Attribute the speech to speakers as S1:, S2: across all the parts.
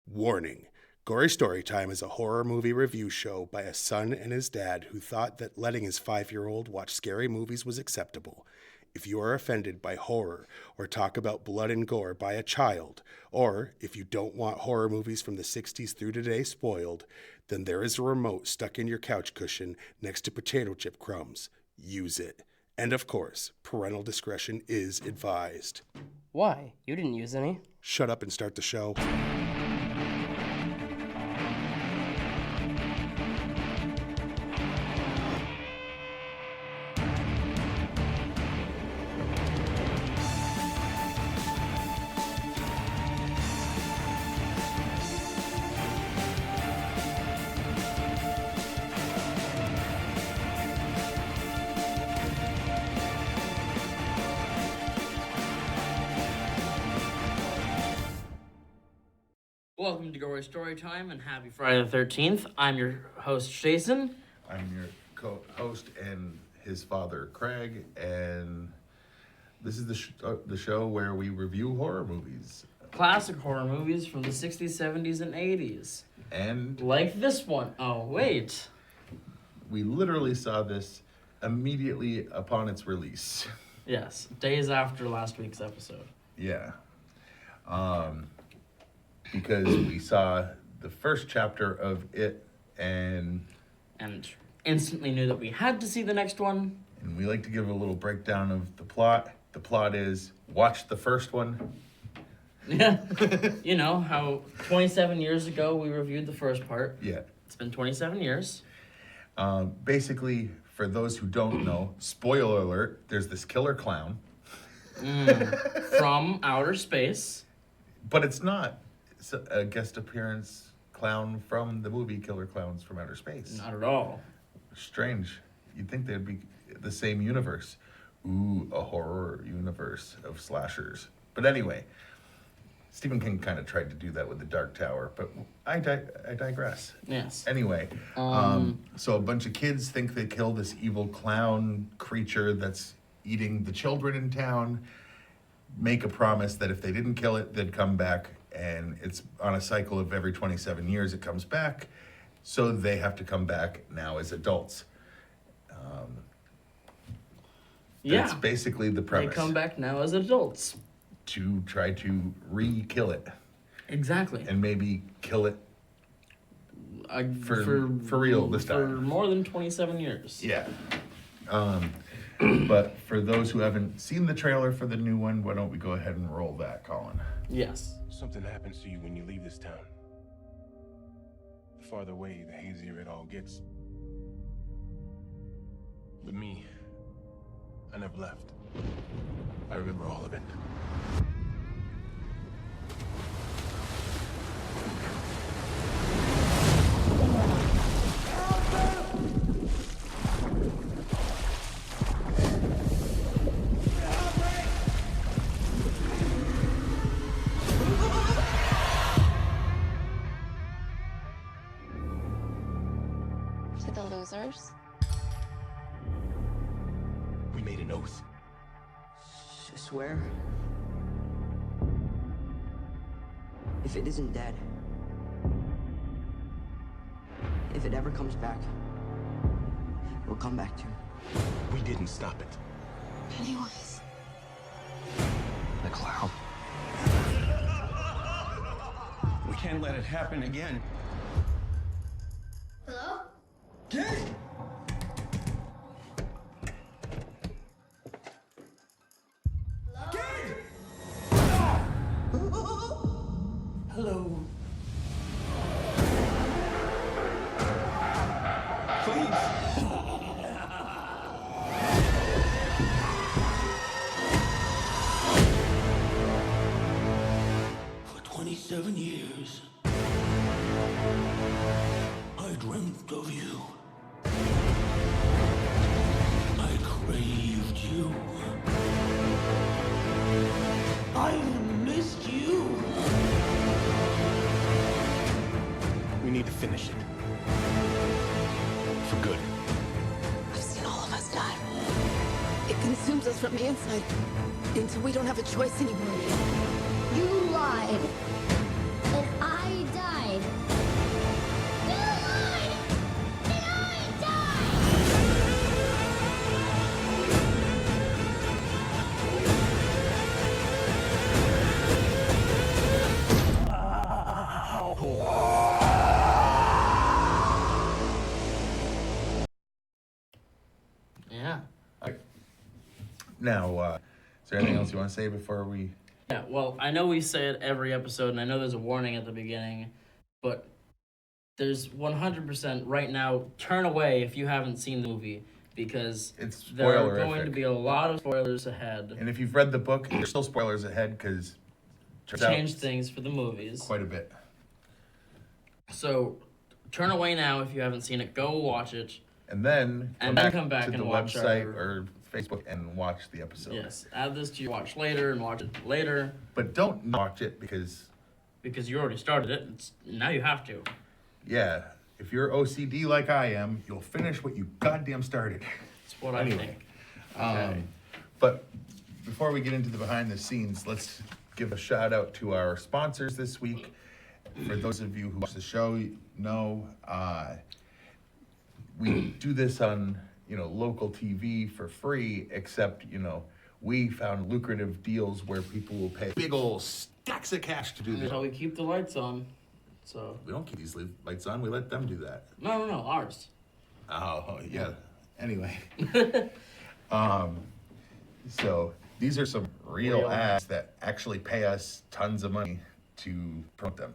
S1: Warning. Gory Storytime is a horror movie review show by a son and his dad who thought that letting his 5-year-old watch scary movies was acceptable. If you are offended by horror or talk about blood and gore by a child, or if you don't want horror movies from the 60s through today spoiled, then there is a remote stuck in your couch cushion next to potato chip crumbs. Use it. And of course, parental discretion is advised.
S2: Why? You didn't use any.
S1: Shut up and start the show.
S2: Welcome to Gory Storytime and happy Friday the 13th. I'm your host, Jason.
S3: I'm your co-host and his father, Craig, and this is the show where we review horror movies.
S2: Classic horror movies from the 60s, 70s, and 80s.
S3: And
S2: like this one. Oh, wait.
S3: We literally saw this immediately upon its release.
S2: Yes, days after last week's episode.
S3: Yeah. Because we saw the first chapter of it and
S2: instantly knew that we had to see the next one.
S3: And we like to give a little breakdown of the plot. The plot is, watch the first one.
S2: Yeah. You know how 27 years ago we reviewed the first part.
S3: Yeah.
S2: It's been 27 years.
S3: Basically, for those who don't know, spoiler alert, there's this killer clown.
S2: From outer space.
S3: But it's not. It's a guest appearance clown from the movie Killer Clowns from Outer Space.
S2: Not at all.
S3: Strange. You'd think they'd be the same universe. Ooh, a horror universe of slashers. But anyway, Stephen King kind of tried to do that with The Dark Tower, but I digress.
S2: Yes.
S3: Anyway, so a bunch of kids think they killed this evil clown creature that's eating the children in town, make a promise that if they didn't kill it, they'd come back, and it's on a cycle of every 27 years it comes back, so they have to come back now as adults. That's basically the premise.
S2: They come back now as adults.
S3: To try to re-kill it.
S2: Exactly.
S3: And maybe kill it for real this time.
S2: For more than 27 years.
S3: Yeah. But for those who haven't seen the trailer for the new one, why don't we go ahead and roll that, Colin?
S2: Yes.
S4: Something happens to you when you leave this town. The farther away, the hazier it all gets. But me, I never left. I remember all of it.
S5: To the losers.
S4: We made an oath.
S6: Swear? If it isn't dead, if it ever comes back, we'll come back to it.
S4: We didn't stop it.
S5: Pennywise.
S4: The clown.
S7: We can't let it happen again.
S5: Hello?
S7: Kid!
S4: Hello.
S7: Please!
S4: For 27 years, I dreamt of you. I craved you. I missed you. We need to finish it. For good.
S5: I've seen all of us die. It consumes us from the inside until we don't have a choice anymore.
S8: You lied. And I died.
S3: Now, is there anything else you want to say before we...
S2: Yeah, well, I know we say it every episode, and I know there's a warning at the beginning, but there's 100% right now, turn away if you haven't seen the movie, because
S3: It's
S2: there are
S3: spoilerific.
S2: going to be a lot of spoilers ahead.
S3: And if you've read the book, there's still spoilers ahead because...
S2: Change things for the movies.
S3: Quite a bit.
S2: So, turn away now if you haven't seen it. Go watch it.
S3: And then
S2: come back
S3: to
S2: and
S3: the
S2: watch
S3: website
S2: our...
S3: or Facebook and watch the episode.
S2: Yes, add this to your watch later and watch it later.
S3: But don't watch it because
S2: you already started it. Now you have to.
S3: yeah, if you're OCD like I am, you'll finish what you goddamn started.
S2: That's what I
S3: Anyway,
S2: think.
S3: But before we get into the behind the scenes, let's give a shout out to our sponsors this week. For those of you who watch the show, know we do this on local TV for free, except we found lucrative deals where people will pay big old stacks of cash to do
S2: That's
S3: this.
S2: how we keep the lights on. So
S3: We don't keep these lights on. We let them do that.
S2: no, ours.
S3: Oh, yeah. Anyway. So these are some real ads that actually pay us tons of money to promote them.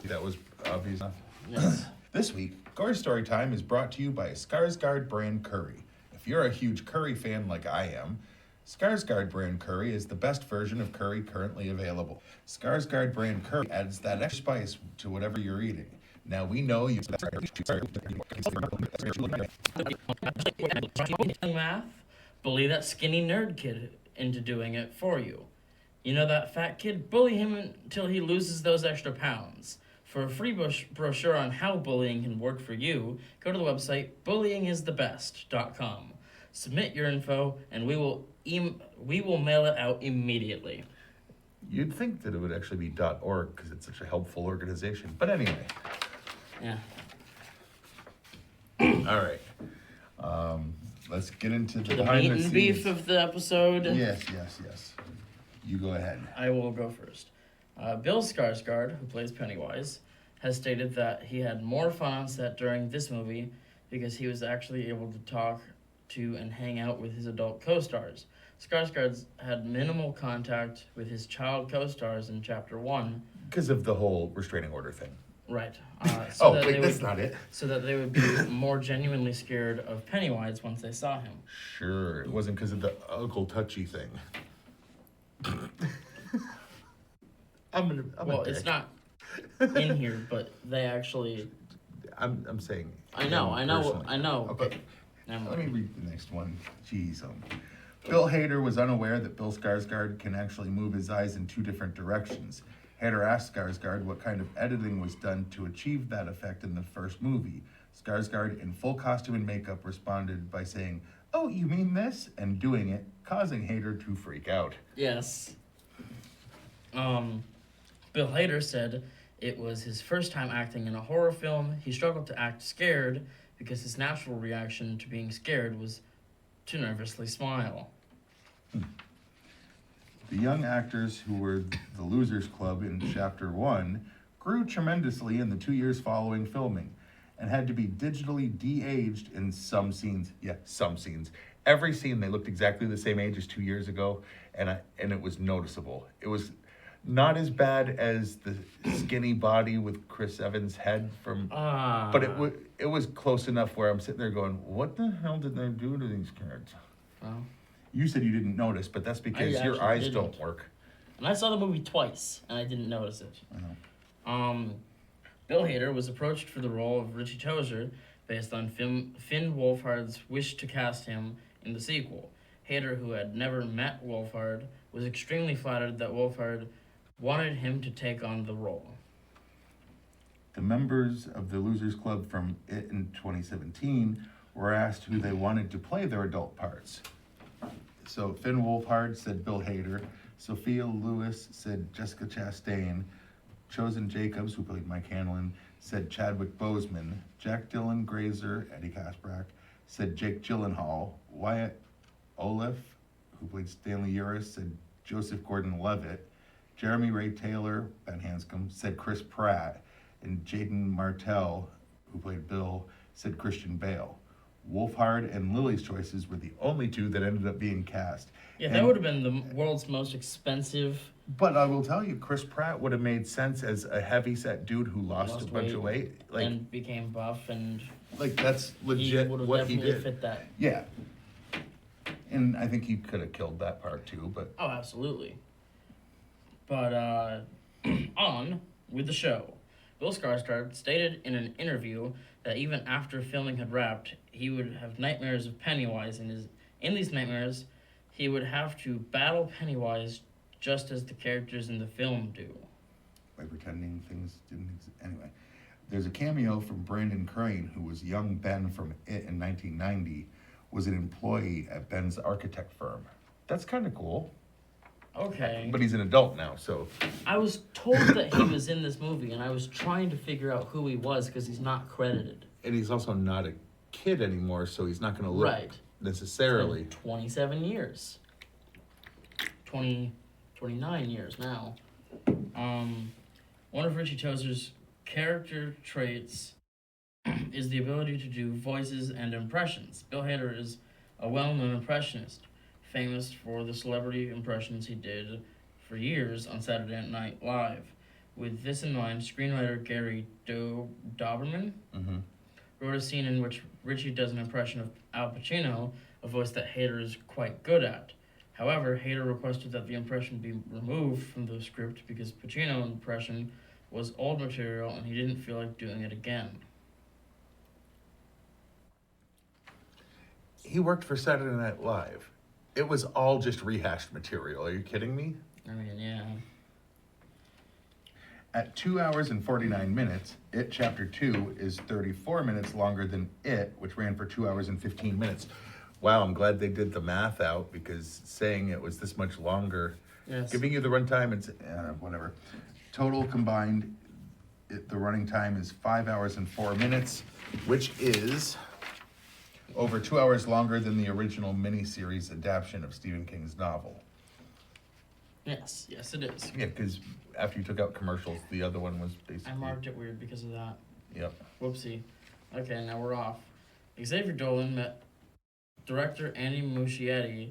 S3: That was obvious enough.
S2: Yes.
S3: This week, Gory Story Time is brought to you by Skarsgård brand curry. If you're a huge curry fan like I am, Skarsgård brand curry is the best version of curry currently available. Skarsgård brand curry adds that extra spice to whatever you're eating. Now we know you.
S2: Math, bully that skinny nerd kid into doing it for you. You know that fat kid? Bully him until he loses those extra pounds. For a free brochure on how bullying can work for you, go to the website bullyingistthebest.com. Submit your info, and we will mail it out immediately.
S3: You'd think that it would actually be .org because it's such a helpful organization. But anyway.
S2: Yeah.
S3: All right. Let's get into the
S2: The
S3: behind
S2: meat
S3: the
S2: and
S3: scenes.
S2: beef of the episode.
S3: Yes. You go ahead.
S2: I will go first. Bill Skarsgård, who plays Pennywise, has stated that he had more fun on set during this movie because he was actually able to talk to and hang out with his adult co-stars. Skarsgård had minimal contact with his child co-stars in Chapter 1.
S3: Because of the whole restraining order thing.
S2: Right.
S3: Not it.
S2: So that they would be more genuinely scared of Pennywise once they saw him.
S3: Sure, it wasn't because of the Uncle Touchy thing.
S2: Well, it's not in here, but they actually...
S3: I'm saying.
S2: I know.
S3: Okay.
S2: But never
S3: Let me
S2: mind.
S3: read the next one. Jeez. Bill Hader was unaware that Bill Skarsgård can actually move his eyes in two different directions. Hader asked Skarsgård what kind of editing was done to achieve that effect in the first movie. Skarsgård, in full costume and makeup, responded by saying, "Oh, you mean this?" and doing it, causing Hader to freak out.
S2: Yes. Bill Hader said it was his first time acting in a horror film. He struggled to act scared because his natural reaction to being scared was to nervously smile.
S3: The young actors who were the Losers Club in Chapter 1 grew tremendously in the 2 years following filming and had to be digitally de-aged in some scenes. Yeah, some scenes. Every scene, they looked exactly the same age as 2 years ago, and it was noticeable. It was not as bad as the skinny body with Chris Evans' head from... But it was close enough where I'm sitting there going, what the hell did they do to these kids?
S2: Well,
S3: You said you didn't notice, but that's because your
S2: actually
S3: eyes
S2: didn't.
S3: don't work.
S2: and I saw the movie twice, and I didn't notice it.
S3: I know.
S2: Bill Hader was approached for the role of Richie Tozier based on Finn Wolfhard's wish to cast him in the sequel. Hader, who had never met Wolfhard, was extremely flattered that Wolfhard wanted him to take on the role.
S3: The members of the Losers Club from It in 2017 were asked who they wanted to play their adult parts. So Finn Wolfhard said Bill Hader, Sophia Lewis said Jessica Chastain, Chosen Jacobs, who played Mike Hanlon, said Chadwick Boseman, Jack Dylan Grazer, Eddie Kasprak, said Jake Gyllenhaal, Wyatt Oleff, who played Stanley Uris, said Joseph Gordon-Levitt, Jeremy Ray Taylor, Ben Hanscom, said Chris Pratt, and Jaden Martell, who played Bill, said Christian Bale. Wolfhard and Lily's choices were the only two that ended up being cast.
S2: Yeah, that
S3: And-
S2: would have been the world's most expensive.
S3: But I will tell you, Chris Pratt would have made sense as a heavy-set dude who lost a bunch of weight. Like,
S2: and became buff, and
S3: that's legit
S2: he would have
S3: what he
S2: definitely
S3: did.
S2: fit that.
S3: Yeah. And I think he could have killed that part too, but
S2: Oh, absolutely. But on with the show. Bill Skarsgård stated in an interview that even after filming had wrapped, he would have nightmares of Pennywise. In these nightmares, he would have to battle Pennywise just as the characters in the film do.
S3: by pretending things didn't exist. Anyway, there's a cameo from Brandon Crane, who was young Ben from It in 1990, was an employee at Ben's architect firm. That's kind of cool.
S2: Okay.
S3: But he's an adult now, so
S2: I was told that he was in this movie, and I was trying to figure out who he was because he's not credited.
S3: and he's also not a kid anymore, so he's not going to look
S2: Right.
S3: necessarily.
S2: 27 years. 29 years now. One of Richie Tozer's character traits is the ability to do voices and impressions. Bill Hader is a well-known impressionist, famous for the celebrity impressions he did for years on Saturday Night Live. With this in mind, screenwriter Gary Doberman wrote a scene in which Richie does an impression of Al Pacino, a voice that Hader is quite good at. However, Hader requested that the impression be removed from the script because Pacino's impression was old material and he didn't feel like doing it again.
S3: He worked for Saturday Night Live. It was all just rehashed material. Are you kidding me?
S2: I mean, yeah.
S3: At 2 hours and 49 minutes, It Chapter 2 is 34 minutes longer than It, which ran for 2 hours and 15 minutes. Wow, I'm glad they did the math out, because saying it was this much longer,
S2: Yes.
S3: giving you the runtime, it's whatever. Total combined, the running time is 5 hours and 4 minutes, which is over 2 hours longer than the original miniseries adaptation of Stephen King's novel.
S2: Yes, it is.
S3: Yeah, because after you took out commercials, the other one was basically...
S2: I marked it weird because of that.
S3: Yep.
S2: Whoopsie. Okay, now we're off. Xavier Dolan met director Andy Muschietti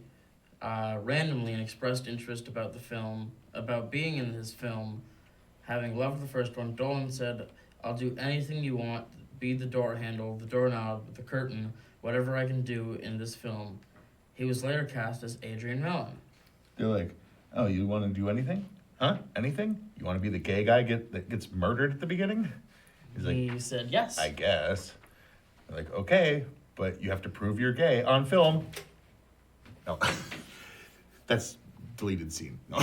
S2: randomly and expressed interest about the film, about being in this film. Having loved the first one, Dolan said, "I'll do anything you want, be the door handle, the doorknob, the curtain, whatever I can do in this film." He was later cast as Adrian Mellon.
S3: They're like, "Oh, you want to do anything? Huh? Anything? You want to be the gay guy that gets murdered at the beginning?" He's like,
S2: He said yes.
S3: "I guess." They're like, "Okay, but you have to prove you're gay on film." No. That's deleted scene. No.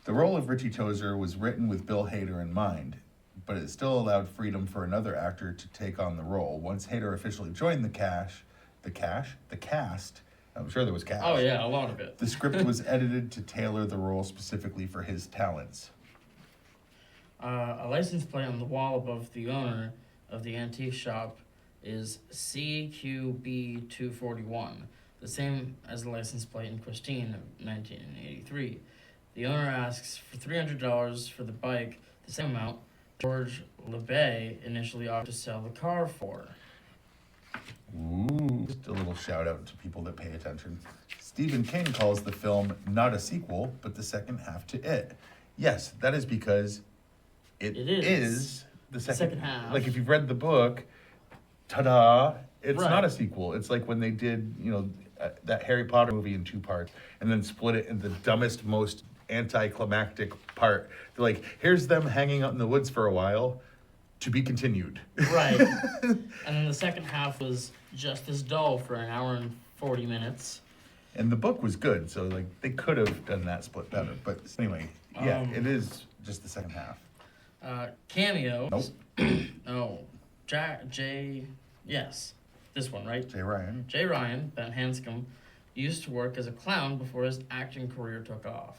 S3: The role of Richie Tozier was written with Bill Hader in mind, but it still allowed freedom for another actor to take on the role. Once Hader officially joined the cast, I'm sure there was cast.
S2: Oh yeah, a lot of it.
S3: The script was edited to tailor the role specifically for his talents.
S2: A license plate on the wall above the owner of the antique shop is CQB241, the same as the license plate in Christine of 1983. The owner asks for $300 for the bike, the same amount George LeBay initially offered to sell the car for.
S3: Ooh. Just a little shout out to people that pay attention. Stephen King calls the film not a sequel, but the second half to It. Yes, that is because it is the second
S2: half.
S3: Like if you've read the book, ta-da, it's
S2: Right.
S3: not a sequel. It's like when they did, that Harry Potter movie in 2 parts and then split it into the dumbest, most anticlimactic part. They're like, here's them hanging out in the woods for a while, to be continued.
S2: Right. And then the second half was just as dull for an hour and 40 minutes.
S3: And the book was good, so like they could have done that split better. But anyway, yeah, it is just the second half.
S2: Cameo.
S3: Nope.
S2: Oh, yes, this one, right?
S3: Jay Ryan.
S2: Jay Ryan, Ben Hanscom, used to work as a clown before his acting career took off.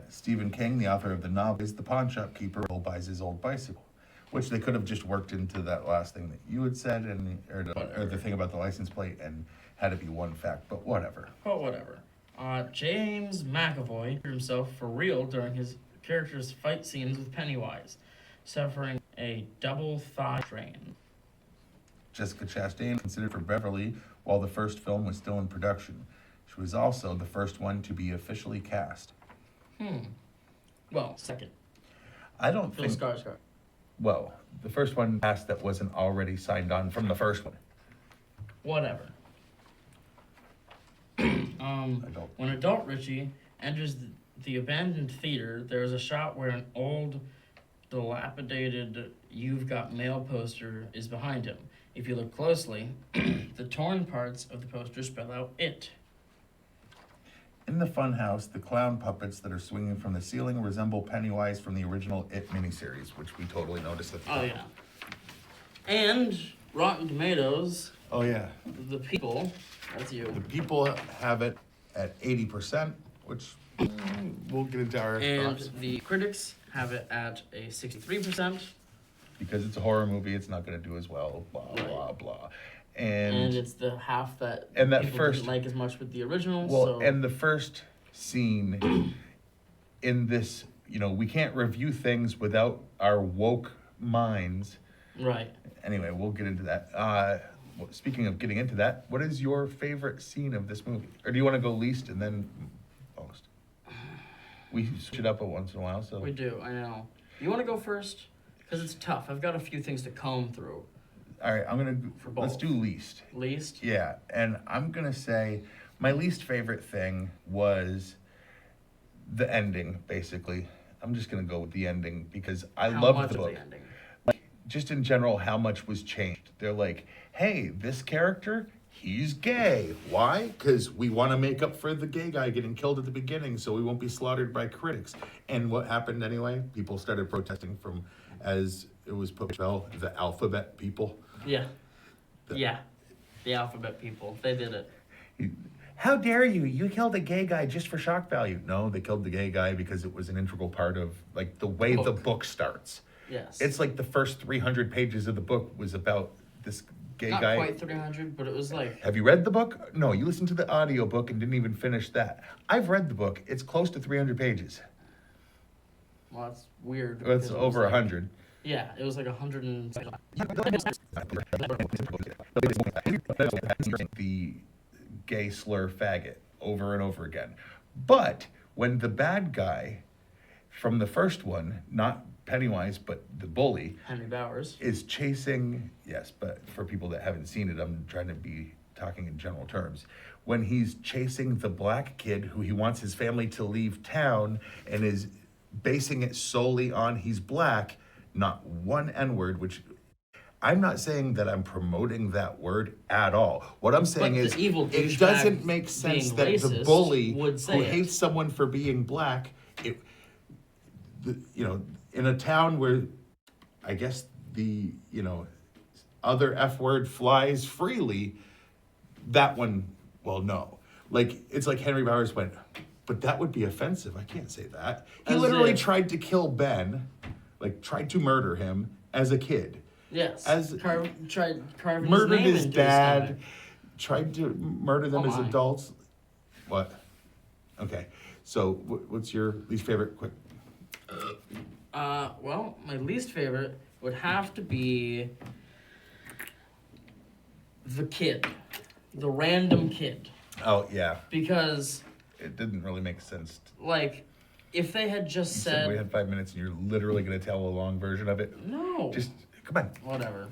S3: Stephen King, the author of the novel, is the pawn shop keeper who buys his old bicycle, which they could have just worked into that last thing that you had said, or the thing about the license plate, and had it be one fact. But whatever.
S2: James McAvoy himself for real during his character's fight scenes with Pennywise, suffering a double thigh strain.
S3: Jessica Chastain considered for Beverly while the first film was still in production. She was also the first one to be officially cast.
S2: Well, second.
S3: I don't
S2: Bill
S3: think.
S2: Skarsgård.
S3: Well, the first one cast that wasn't already signed on from the first one.
S2: Whatever.
S3: Adult.
S2: When adult Richie enters the abandoned theater, there is a shot where an old, dilapidated "You've Got Mail" poster is behind him. If you look closely, the torn parts of the poster spell out "It."
S3: In the funhouse, the clown puppets that are swinging from the ceiling resemble Pennywise from the original It miniseries, which we totally noticed at the
S2: Oh
S3: time.
S2: yeah. And Rotten Tomatoes,
S3: Oh, yeah.
S2: the people, that's
S3: The
S2: you,
S3: people have it at 80%, which we'll get into our
S2: and
S3: thoughts.
S2: the critics have it at a 63%.
S3: Because it's a horror movie, it's not going to do as well, blah,
S2: Right.
S3: blah, blah.
S2: And it's the half that
S3: and that
S2: people
S3: first-
S2: didn't like as much with the original.
S3: Well,
S2: so
S3: and the first scene in this, we can't review things without our woke minds.
S2: right.
S3: Anyway, we'll get into that. Speaking of getting into that, what is your favorite scene of this movie? Or do you want to go least and then most? We switch it up once in a while, so.
S2: We do, I know. You want to go first? Because it's tough. I've got a few things to comb through.
S3: All right,
S2: For
S3: let's
S2: both.
S3: do least.
S2: Least?
S3: Yeah, and I'm going to say my least favorite thing was the ending, basically. I'm just going to go with the ending because I
S2: How
S3: love
S2: much
S3: the
S2: of
S3: book.
S2: the ending?
S3: Just in general, how much was changed. They're like, hey, this character, he's gay. Why? Because we want to make up for the gay guy getting killed at the beginning so we won't be slaughtered by critics. And what happened anyway? People started protesting from, as it was put well, the alphabet people.
S2: Yeah. Yeah. The alphabet people. They did it.
S3: How dare you? You killed a gay guy just for shock value. No, they killed the gay guy because it was an integral part of like the way the book starts.
S2: Yes.
S3: It's like the first 300 pages of the book was about this gay
S2: Not
S3: guy.
S2: quite 300, but it was like...
S3: Have you read the book? No, you listened to the audio book and didn't even finish that. I've read the book. It's close to 300 pages.
S2: Well, that's weird.
S3: It's
S2: because it was
S3: over
S2: like-
S3: 100.
S2: Yeah, it was like 100 and...
S3: The gay slur faggot over and over again. But when the bad guy from the first one, not Pennywise, but the bully,
S2: Henry Bowers.
S3: is chasing, yes, but for people that haven't seen it, I'm trying to be talking in general terms. When he's chasing the black kid who he wants his family to leave town and is basing it solely on he's black, not one N-word, which I'm not saying that I'm promoting that word at all. What I'm saying
S2: the
S3: is
S2: evil
S3: it
S2: douchebag
S3: doesn't make sense
S2: being
S3: that the
S2: racist
S3: bully
S2: would
S3: who
S2: say it.
S3: hates someone for being black, in a town where I guess the, other F word flies freely, that one, well, no. Like, it's like Henry Bowers went, but that would be offensive. I can't say that. He
S2: As
S3: literally
S2: if-
S3: tried to kill Ben, like tried to murder him as a kid.
S2: Yes.
S3: As-
S2: tried carving
S3: Murdered
S2: his name
S3: his
S2: into
S3: dad,
S2: stomach.
S3: tried to murder them
S2: Oh
S3: as
S2: my.
S3: adults. What? Okay. So what's your least favorite? Quick.
S2: Well, my least favorite would have to be the kid. The random kid.
S3: Oh, yeah.
S2: Because,
S3: It didn't really make sense.
S2: like, if they had just
S3: You said we
S2: said...
S3: had 5 minutes and you're literally going to tell a long version of it.
S2: No.
S3: Just, come on.
S2: Whatever.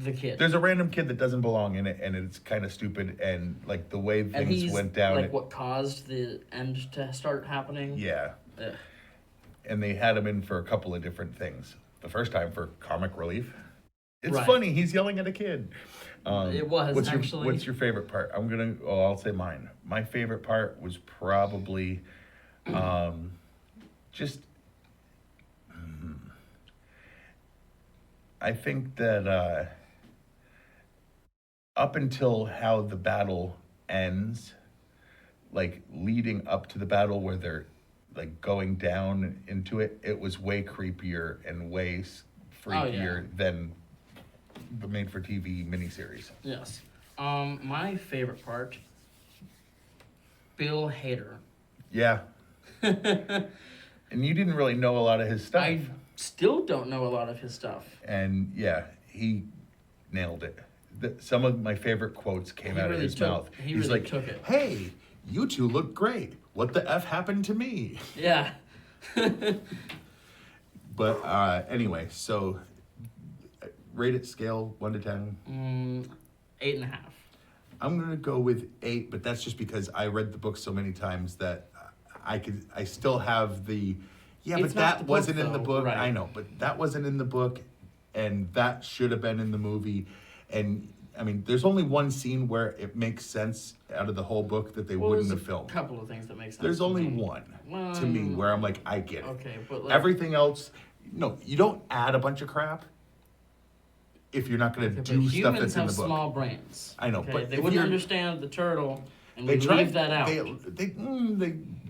S2: The kid.
S3: There's a random kid that doesn't belong in it, and it's kind of stupid, and like the way
S2: and
S3: things
S2: he's,
S3: went down.
S2: like, what caused the end to start happening.
S3: Yeah.
S2: Ugh.
S3: And they had him in for a couple of different things. The first time for comic relief. It's
S2: Right.
S3: funny. He's yelling at a kid.
S2: It was, actually.
S3: What's your favorite part? I'll say mine. My favorite part was probably just. I think that up until how the battle ends, like leading up to the battle where they're like going down into it, it was way creepier and way freakier than the made-for-TV miniseries.
S2: Yes. My favorite part, Bill Hader.
S3: Yeah. And you didn't really know a lot of his stuff.
S2: I still don't know a lot of his stuff.
S3: And yeah, he nailed it. Some of my favorite quotes came out of his mouth.
S2: He's
S3: really
S2: like, took it.
S3: Hey, you two look great. What the F happened to me?
S2: Yeah.
S3: But anyway, so rate it scale 1 to 10.
S2: 8.5.
S3: I'm gonna go with 8, but that's just because I read the book so many times that I still have the
S2: It's
S3: but
S2: not
S3: that
S2: the book,
S3: wasn't in the
S2: though,
S3: book.
S2: right.
S3: I know, but that wasn't in the book, and that should have been in the movie. And I mean, there's only one scene where it makes sense out of the whole book that they wouldn't have
S2: A
S3: filmed.
S2: couple of things that make sense.
S3: There's
S2: to
S3: only
S2: me.
S3: one to me where I'm like, I get it.
S2: Okay, but like,
S3: Everything else, no, you don't add a bunch of crap if you're not going to
S2: but
S3: do stuff
S2: humans
S3: that's in
S2: have
S3: the book.
S2: small brains.
S3: I know,
S2: okay?
S3: but
S2: they
S3: if
S2: wouldn't
S3: you're-
S2: understand the turtle, and
S3: They
S2: we
S3: tried
S2: leave that out.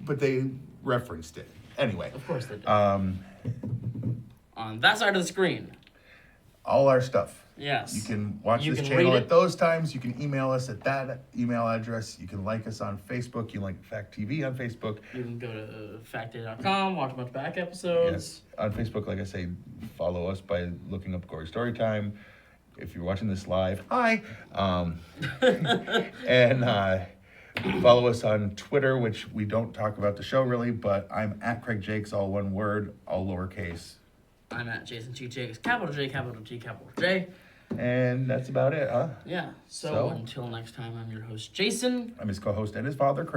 S3: But they referenced it anyway.
S2: Of course they did.
S3: Um,
S2: On that side of the screen.
S3: all our stuff.
S2: Yes.
S3: You can watch
S2: You
S3: this
S2: can
S3: channel
S2: read
S3: at
S2: it.
S3: those times. You can email us at that email address. You can like us on Facebook. You can like Fact TV on Facebook.
S2: You can go to factday.com, watch a bunch of back episodes.
S3: Yes. On Facebook, like I say, follow us by looking up Gory Storytime. If you're watching this live, hi. And follow us on Twitter, which we don't talk about the show really, but I'm at Craig Jakes, all one word, all lowercase.
S2: I'm at Jason G. Jakes, capital J, capital G, capital J.
S3: And that's about it, huh?
S2: Yeah. So
S3: So?
S2: until next time, I'm your host, Jason.
S3: I'm his co-host and his father, Craig.